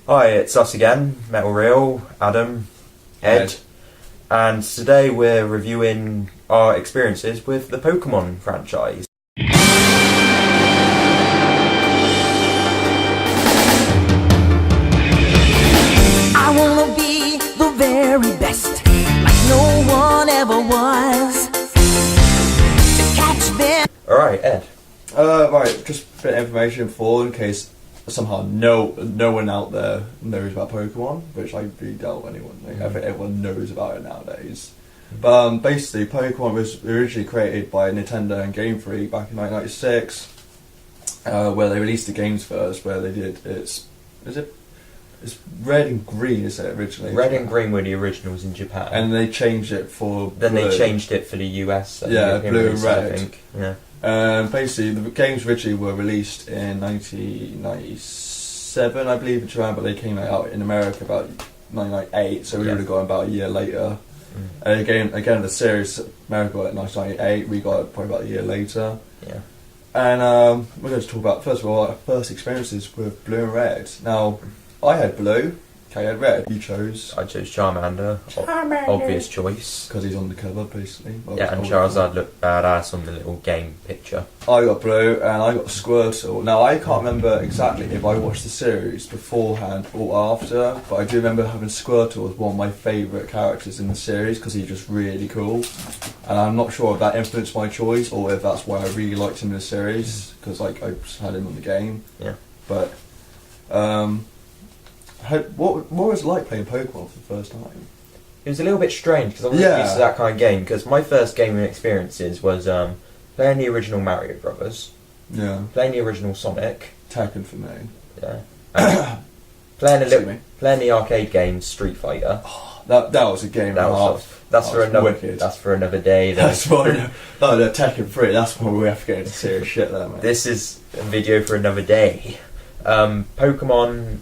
Hi, it's us again, Metal Real, Adam, Ed, and today we're reviewing our experiences with the Pokemon franchise. I wanna be the very best, like no one ever was, to catch them. Alright, Ed. Right, just a bit of information for in case somehow no one out there knows about Pokemon, which I really doubt anyone. I think everyone knows about it nowadays. But basically, Pokemon was originally created by Nintendo and Game Freak back in 1996, where they released the games first. Where they did it's red and green, is it originally? Red and green were the originals in Japan, and they changed it for then blue. They changed it for the US. Yeah, blue and red. I think. Yeah. Basically, the games originally were released in 1997, I believe, in Japan, but they came out in America about 1998, so we would have gone about a year later. And again, the series, America got it in 1998, we got it probably about a year later. Yeah. And we're going to talk about, first of all, our first experiences with blue and red. Now, I had blue, Kay had red. You chose? I chose Charmander. Obvious choice. Because he's on the cover, basically. Well, yeah, and Charizard looked badass on the little game picture. I got blue and I got Squirtle. Now, I can't remember exactly if I watched the series beforehand or after, but I do remember having Squirtle as one of my favourite characters in the series because he's just really cool. And I'm not sure if that influenced my choice or if that's why I really liked him in the series, because I just had him on the game. Yeah. But, what was it like playing Pokemon for the first time? It was a little bit strange because I wasn't used to that kind of game. Because my first gaming experiences was playing the original Mario Brothers, playing the original Sonic, Tekken for me, playing the arcade game Street Fighter. Oh, that was a game. That's for another day. That's for the Tekken 3. That's when we have to get into serious shit there, mate. This is a video for another day. Pokemon.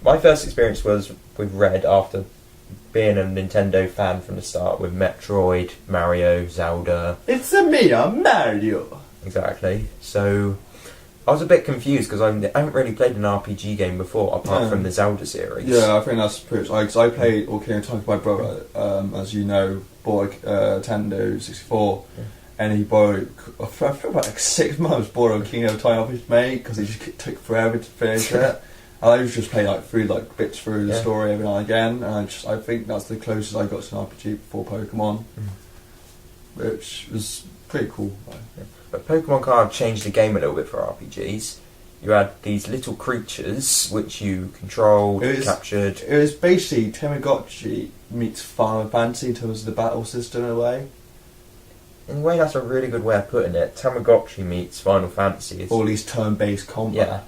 My first experience was with Red after being a Nintendo fan from the start with Metroid, Mario, Zelda. It's a me, I'm Mario! Exactly. So, I was a bit confused because I haven't really played an RPG game before apart from the Zelda series. Yeah, I think that's pretty... Because I played Ocarina of Time with my brother, as you know, bought a Nintendo 64. Yeah. And he borrowed, I think about 6 months, borrowed Ocarina of Time off his mate because he just took forever to finish it. I was just playing bits through the story every now and again, and I think that's the closest I got to an RPG before Pokemon, which was pretty cool. Yeah. But Pokemon kind of changed the game a little bit for RPGs. You had these little creatures which you controlled, captured. It was basically Tamagotchi meets Final Fantasy in terms of the battle system in a way. In a way, that's a really good way of putting it. Tamagotchi meets Final Fantasy. Or at least turn-based combat. Yeah.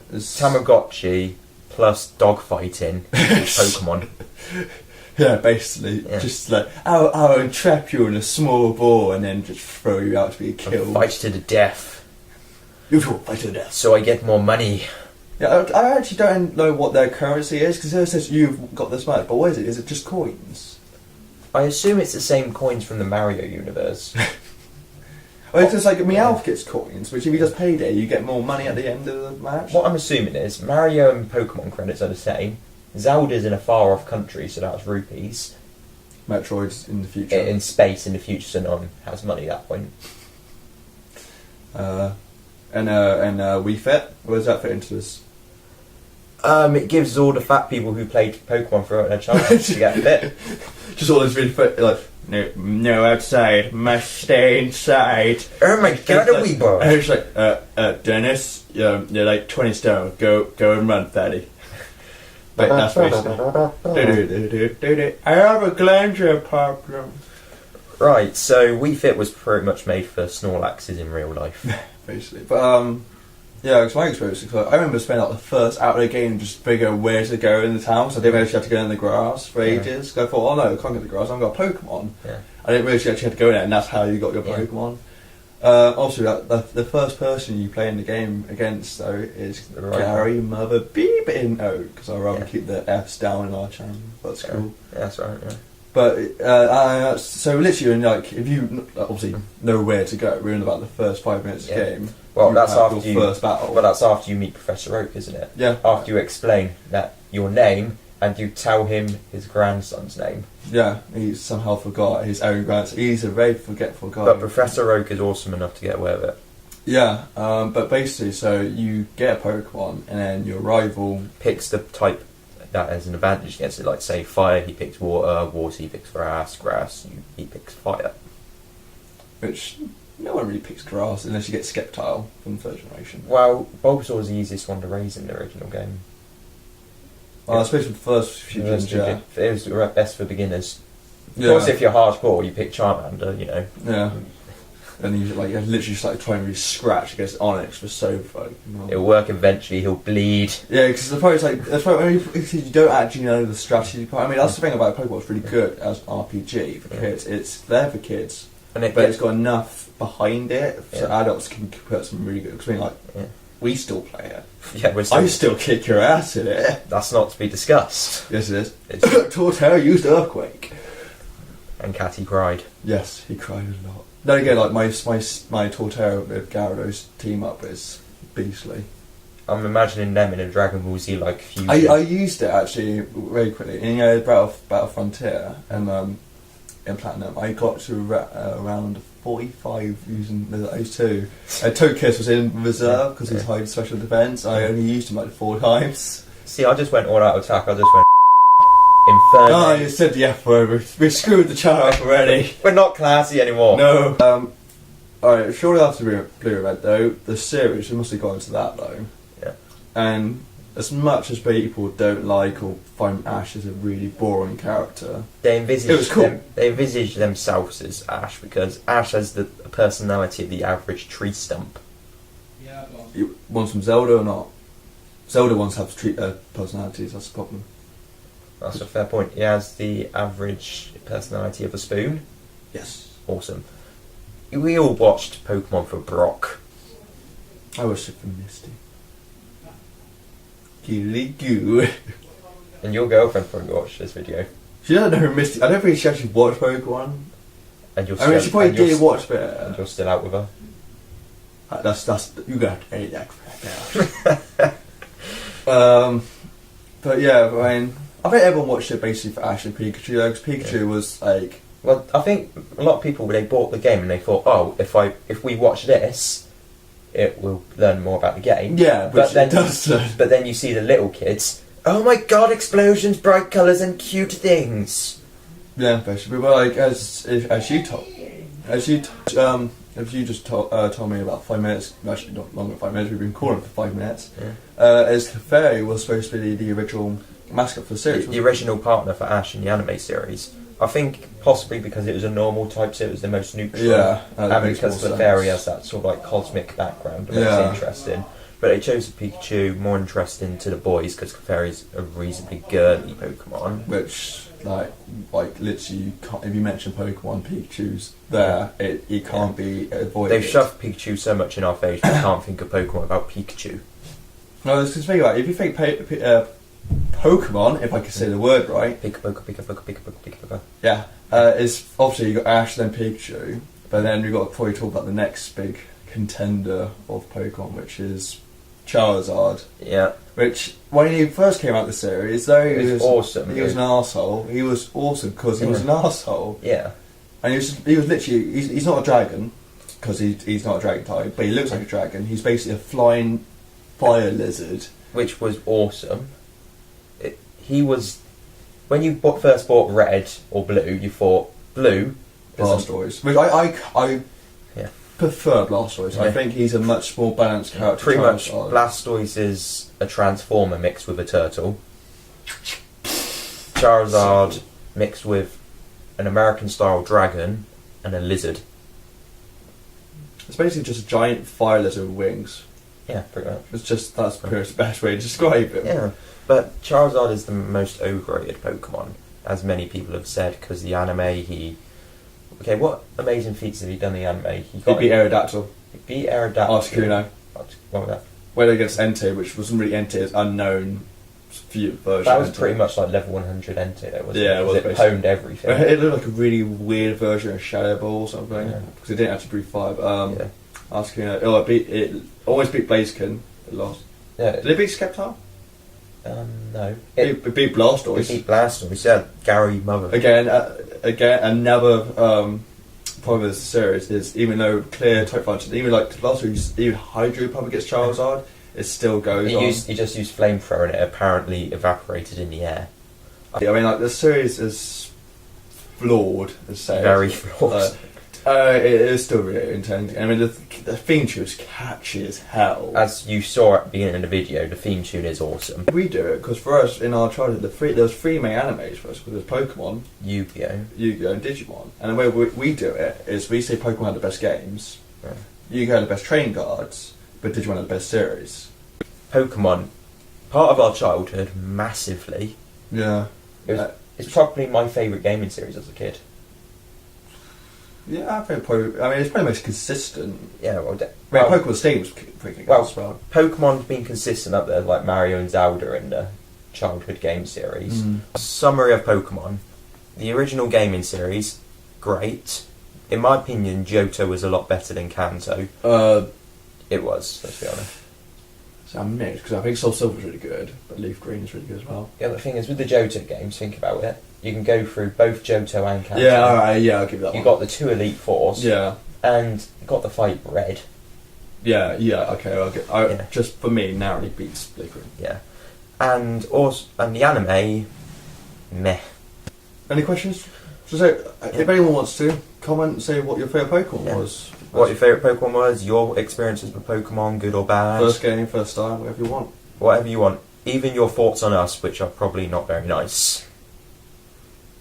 Tamagotchi plus dogfighting Pokemon. Yeah, basically. Yeah. Just like, I'll entrap you in a small ball and then just throw you out to be killed. Fight to the death. You will fight to the death. So I get more money. Yeah, I actually don't know what their currency is, because it says you've got this much, but what is it? Is it just coins? I assume it's the same coins from the Mario universe. Well, it's just like Meowth gets coins, which if he does payday, you get more money at the end of the match. What I'm assuming is Mario and Pokemon credits are the same. Zelda's in a far-off country, so that's rupees. Metroid's in the future. In space in the future, so no one has money at that point. And Wii Fit, where does that fit into this? It gives all the fat people who played Pokemon throughout their childhood to get fit. Just all those really fit, like, no outside, must stay inside. Oh my god, a wee boy! And it's like, Dennis, you're like 20 stone, go and run, daddy. Like, that's basically. I have a glandular problem. Right, so Wii Fit was pretty much made for Snorlaxes in real life. Basically, but yeah, it's my experience. I remember spending like the first hour of the game just figuring where to go in the town, so I didn't actually have to go in the grass for ages. So I thought, oh no, I can't get the grass, I've got Pokemon. Yeah. I didn't really actually have to go in there, and that's how you got your Pokemon. Also, the first person you play in the game against, though, is Gary Mother Beepin'. Oh, because I'd rather keep the F's down in our channel. That's cool. Yeah, that's right, yeah. But so literally, like, if you obviously know where to go, we're in about the first 5 minutes of the game. Well, that's after your first battle. Well, that's after you meet Professor Oak, isn't it? Yeah. After you explain that your name and you tell him his grandson's name. Yeah, he somehow forgot his own grandson. He's a very forgetful guy. But Professor Oak is awesome enough to get away with it. Yeah, but basically, so you get a Pokemon, and then your rival Picks the type that has an advantage against it. Like, say, fire, he picks water. Water, he picks grass, he picks fire. which no one really picks grass unless you get Sceptile from the third generation. Well, Bulbasaur was the easiest one to raise in the original game. Well, I suppose for the first few gens, yeah. It was best for beginners. Of Yeah. course, if you're hardcore, you pick Charmander, you know. Yeah. And you literally just like trying to really scratch against Onyx for so fucking long. It'll work eventually, he'll bleed. Yeah, because the point is like, that's why you don't actually know the strategy part. I mean, that's the thing about Pokemon, it's really good as an RPG for kids. It's there for kids, And but it's got enough behind it so adults can put some really good. Because I mean, like, we still play it. Yeah, I still kick your ass in it. That's not to be discussed. Yes, it is. It's Torterra used Earthquake. And Catty cried. Yes, he cried a lot. Then again, like my Torterra with Gyarados team up is beastly. I'm imagining them in a Dragon Ball Z like fusion. I used it actually very quickly in Battle Frontier and in Platinum. I got to around 45 using those two. Togekiss was in reserve because he's high special defense. I only used him like 4 times. See, I just went all out attack. I just went Inferno. Oh, you said the F word. We screwed the chat up already. We're not classy anymore. No. Alright, shortly after Blue Red though, the series, we must have got into that though. Yeah. And as much as people don't like or find Ash as a really boring character, They envisage it was cool. They envisage themselves as Ash because Ash has the personality of the average tree stump. You want some Zelda or not? Zelda ones have personalities, that's the problem. That's a fair point. He has the average personality of a spoon. Yes. Awesome. We all watched Pokemon for Brock. I wish it for Misty. Gilly goo. And your girlfriend probably watched this video. She doesn't know who Misty. I don't think she actually watched Pokemon. And you're I mean, she probably and you're did watch, but and you're still out with her. That's you got to edit that crap out. But yeah, I mean, I think everyone watched it basically for Ash and Pikachu, because Pikachu was like. Well, I think a lot of people, they bought the game and they thought, oh, if we watch this, it will learn more about the game. Yeah, but then it does. But then you see the little kids. Oh my God! Explosions, bright colours, and cute things. Yeah, basically. But like as you just told me about 5 minutes, actually not longer than 5 minutes. We've been calling for 5 minutes. Yeah. As Clefairy was supposed to be the original mascot for the series. The original partner for Ash in the anime series. I think possibly because it was a normal type, so it was the most neutral. Yeah, and because Clefairy has that sort of like cosmic background, which is interesting. But they chose Pikachu, more interesting to the boys because Clefairy's a reasonably girly Pokemon. Which, like literally, you can't, if you mention Pokemon, Pikachu's there. It can't be avoided. They've shoved Pikachu so much in our face, we can't think of Pokemon without Pikachu. No, it's just think about it. If you think Pokemon, if I can say the word right, Pika. yeah, is obviously you got Ash, then Pikachu, but then you've got to probably talk about the next big contender of Pokemon, which is Charizard. Yeah. Which, when he first came out the series, though he was awesome. He was an arsehole. He was awesome because he was an arsehole. Yeah. And he was literally, he's not a dragon, because he's not a dragon type, but he looks like a dragon. He's basically a flying fire lizard. Which was awesome. He was, when you first bought Red or Blue, you thought Blue. Blastoise. Which I prefer Blastoise. Yeah. I think he's a much more balanced character. Pretty much, Blastoise is a transformer mixed with a turtle. Charizard mixed with an American-style dragon and a lizard. It's basically just a giant fire lizard with wings. Yeah, pretty much. It's just, that's the best way to describe it. Yeah, but Charizard is the most overrated Pokemon, as many people have said, because the anime, Okay, what amazing feats have he done in the anime? He beat Aerodactyl. He beat Aerodactyl. Articuno. What was that? Went against Entei, which wasn't really Entei, it's unknown few version. That was pretty much like level 100 enter, though, wasn't Yeah, it? it was 'Cause it basically. pwned everything. It looked like a really weird version of Shadow Ball or something Yeah. because it didn't actually breathe fire. Yeah. Asking it always beat Blaziken. It lost. Yeah. Did it beat Skeptile? No. It beat Blastoise. It beat Blastoise, yeah. Gary Mother. Again, another problem with this series is even though clear type function, even like Blastoise, even Hydro probably gets Charizard, it still goes on. He just used Flamethrower and it apparently evaporated in the air. I mean, like the series is flawed, as say. Very flawed. It is still really intense. I mean, the theme tune is catchy as hell. As you saw at the beginning of the video, the theme tune is awesome. We do it because for us in our childhood, there was three main animes for us. Because there's Pokemon, Yu-Gi-Oh! Yu-Gi-Oh, and Digimon. And the way we do it is we say Pokemon had the best games, Yeah. Yu-Gi-Oh had the best trading cards, but Digimon had the best series. Pokemon, part of our childhood, massively. Yeah. It's probably my favourite gaming series as a kid. Yeah, I think probably. I mean, it's probably most consistent. Yeah, well, Pokemon Stadium was pretty good as well. Pokemon's been consistent up there, like Mario and Zelda in the childhood game series. Mm. Summary of Pokemon: the original gaming series, great. In my opinion, Johto was a lot better than Kanto. It was, let's be honest. So I'm mixed because I think Soul Silver's really good, but Leaf Green is really good as well. The other thing is with the Johto games, think about it. You can go through both Johto and Kanto. Yeah, alright, yeah, I'll give you that You one. got the two Elite Fours. Yeah. And you got the fight Red. Yeah, okay, Yeah. Just for me, narrowly beats Leaf Green. Yeah. And the anime, meh. Any questions? So, if anyone wants to, comment and say what your favourite Pokemon was. What your favourite Pokemon was, your experiences with Pokemon, good or bad. First game, first time, whatever you want. Whatever you want. Even your thoughts on us, which are probably not very nice.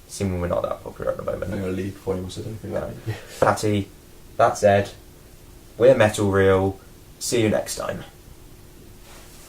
Seeming we're not that popular at the moment. I'm going to leave before anyone says anything about me. Catty, that's Ed. We're Metal Real. See you next time.